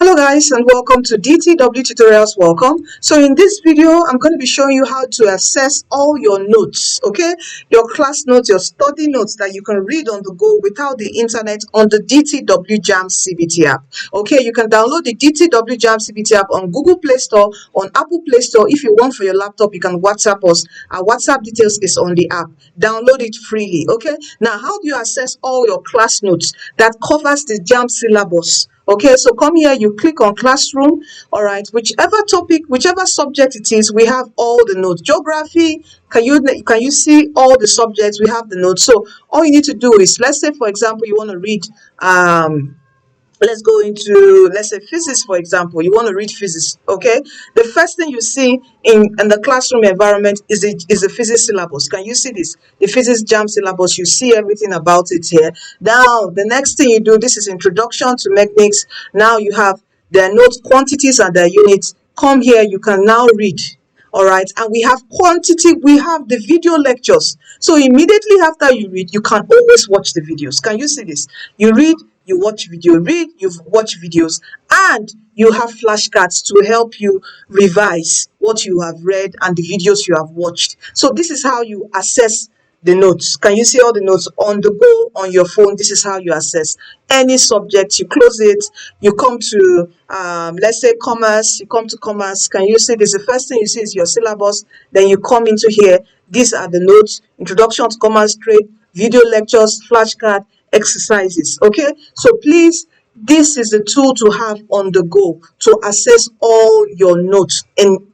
Hello guys, and welcome to DTW tutorials. Welcome. So in this video I'm going to be showing you how to access all your notes, okay, your class notes, your study notes that you can read on the go without the internet on the DTW JAMB CBT app. Okay, you can download the DTW JAMB CBT app on Google Play Store, on Apple Play Store. If you want for your laptop, you can WhatsApp us. Our WhatsApp details is on the app. Download it freely. Okay, now how do you access all your class notes that covers the JAMB syllabus? Okay, so come here, you click on classroom. All right, whichever topic, whichever subject it is, we have all the notes. Geography, can you see all the subjects? We have the notes. So all you need to do is, let's say for example you want to read let's go into, let's say, physics, for example. You want to read physics. Okay, the first thing you see in the classroom environment is the physics syllabus. Can you see this? The physics JAMB syllabus. You see everything about it here. Now the next thing you do, this is introduction to mechanics. Now you have their notes, quantities, and their units. Come here, you can now read. All right, and we have quantity, we have the video lectures. So immediately after you read, you can always watch the videos. Can you see this? You read, you watch video, read, you watch videos, and you have flashcards to help you revise what you have read and the videos you have watched. So this is how you access the notes. Can you see all the notes on the go on your phone? This is how you access any subject. You close it, you come to let's say commerce. You come to commerce. Can you see this? The first thing you see is your syllabus. Then you come into here. These are the notes: introduction to commerce, trade, video lectures, flashcard, exercises. Okay, so please, this is the tool to have on the go to access all your notes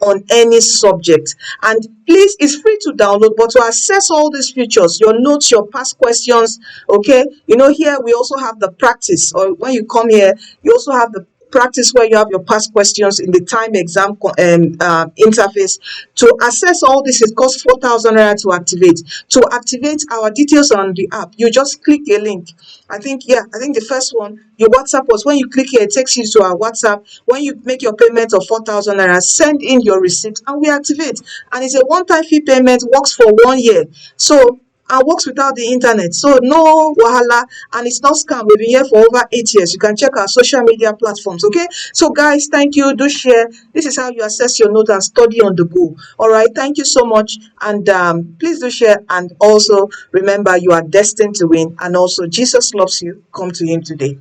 on any subject. And please, it's free to download, but to access all these features, your notes, your past questions, okay, you know, here we also have the practice, or when you come here, you also have the practice where you have your past questions in the time exam interface. To access all this, it costs 4,000 naira to activate. To activate our details on the app, you just click a link. I think the first one, your WhatsApp was, when you click here, it takes you to our WhatsApp. When you make your payment of 4,000 naira, send in your receipt and we activate. And it's a one-time fee payment, works for 1 year. So and works without the internet, so no wahala, and it's not scam. We've been here for over 8 years. You can check our social media platforms. Okay, so guys, thank you. Do share. This is how you access your notes and study on the go. All right, thank you so much, and please do share. And also remember, you are destined to win, and also Jesus loves you. Come to him today.